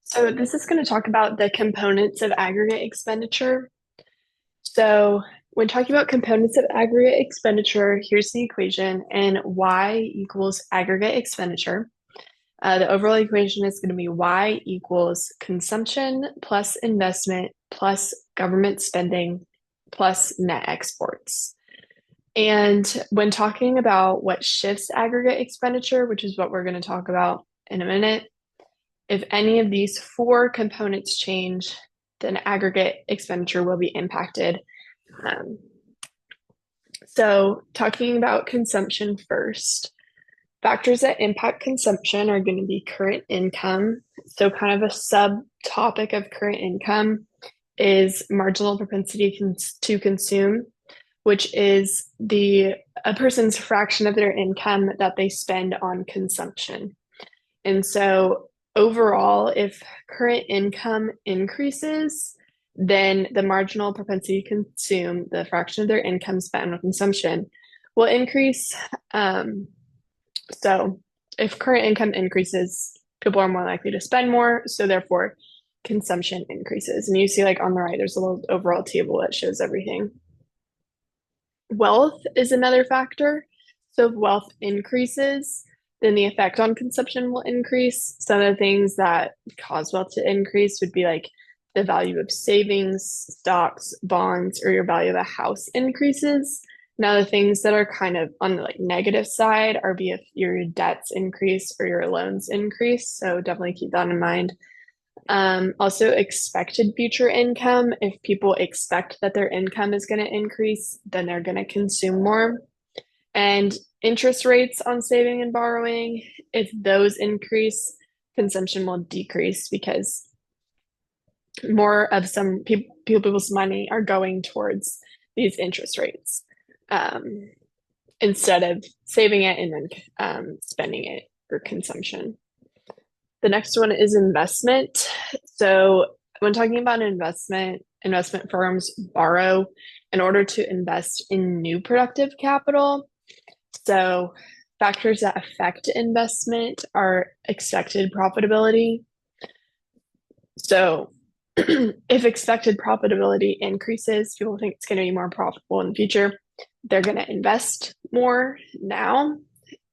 So this is going to talk about the components of aggregate expenditure. So when talking about components of aggregate expenditure, here's the equation, and Y equals aggregate expenditure. The overall equation is going to be Y equals consumption plus investment plus government spending plus net exports. And when talking about what shifts aggregate expenditure, which is what we're going to talk about in a minute, if any of these four components change, then aggregate expenditure will be impacted. Um, so, talking about consumption first, factors that impact consumption are going to be current income. So, kind of a subtopic of current income is marginal propensity to consume, which is a person's fraction of their income that they spend on consumption. And so overall, if current income increases, then the marginal propensity to consume, the fraction of their income spent on consumption, will increase. So if current income increases, people are more likely to spend more. So therefore, consumption increases. And you see, like on the right, there's a little overall table that shows everything. Wealth is another factor. So if wealth increases, then the effect on consumption will increase. Some of the things that cause wealth to increase would be like the value of savings, stocks, bonds, or your value of a house increases. Now, the things that are kind of on the like negative side are be if your debts increase or your loans increase. So definitely keep that in mind. Also, expected future income. If people expect that their income is going to increase, then they're going to consume more. And interest rates on saving and borrowing, if those increase, consumption will decrease because more of some people's money are going towards these interest rates instead of saving it and then spending it for consumption. The next one is investment. So when talking about investment firms borrow in order to invest in new productive capital. So factors that affect investment are expected profitability. So if expected profitability increases, people think it's going to be more profitable in the future. They're going to invest more now.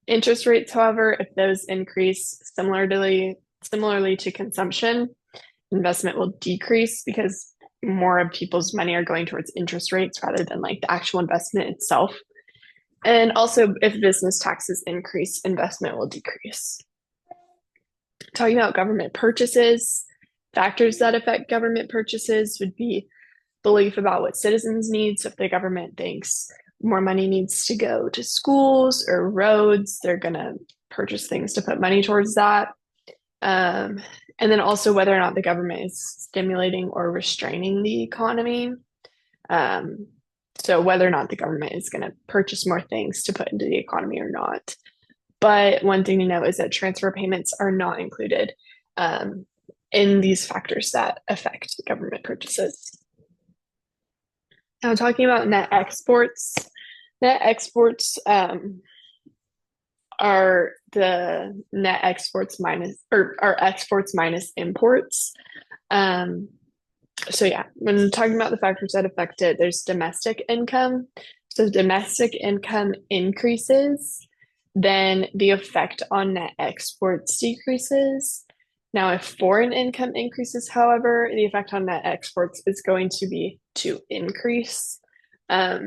Interest rates, however, if those increase similarly to consumption, investment will decrease because more of people's money are going towards interest rates rather than like the actual investment itself. And also, if business taxes increase, investment will decrease. Talking about government purchases, factors that affect government purchases would be belief about what citizens need. So if the government thinks more money needs to go to schools or roads, they're going to purchase things to put money towards that. And then also whether or not the government is stimulating or restraining the economy. So whether or not the government is going to purchase more things to put into the economy or not. But one thing to know is that transfer payments are not included in these factors that affect government purchases. Now, talking about net exports, net exports are the net exports minus, or are exports minus imports. So yeah, when talking about the factors that affect it, there's domestic income. So domestic income increases, then the effect on net exports decreases. Now, if foreign income increases, however, the effect on net exports is going to be to increase. Yeah,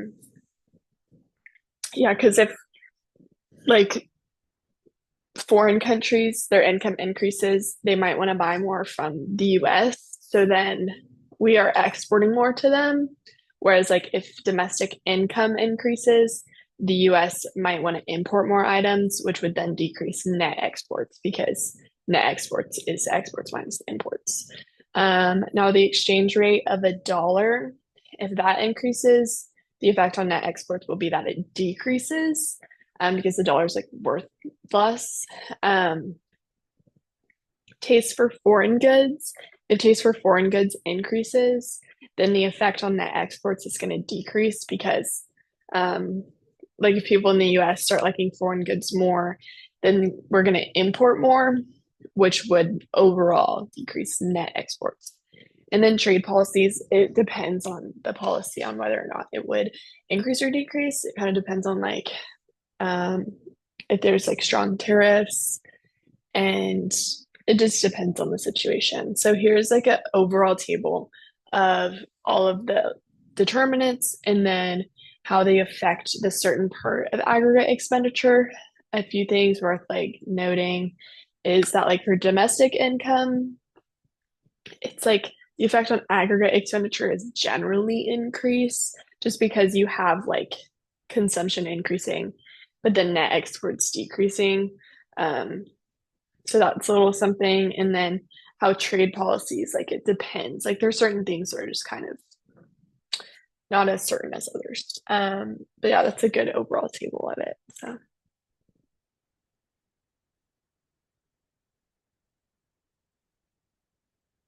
because if like foreign countries, their income increases, they might want to buy more from the US. So then we are exporting more to them. Whereas, like, if domestic income increases, the US might want to import more items, which would then decrease net exports because net exports is exports minus imports. Now, the exchange rate of a dollar, if that increases, the effect on net exports will be that it decreases because the dollar is like worth less. Taste for foreign goods. If taste for foreign goods increases, then the effect on net exports is going to decrease because, like, if people in the US start liking foreign goods more, then we're going to import more. which would overall decrease net exports. And then trade policies, it depends on the policy on whether or not it would increase or decrease. It kind of depends on like um, if there's like strong tariffs, and it just depends on the situation. So here's like an overall table of all of the determinants and then how they affect the certain part of aggregate expenditure. A few things worth like noting is that like for domestic income, it's like the effect on aggregate expenditure is generally increase just because you have like consumption increasing, but the net exports decreasing. Um, so that's a little something. And then how trade policies, like it depends. Like there's certain things that are just kind of not as certain as others. But yeah, that's a good overall table of it. So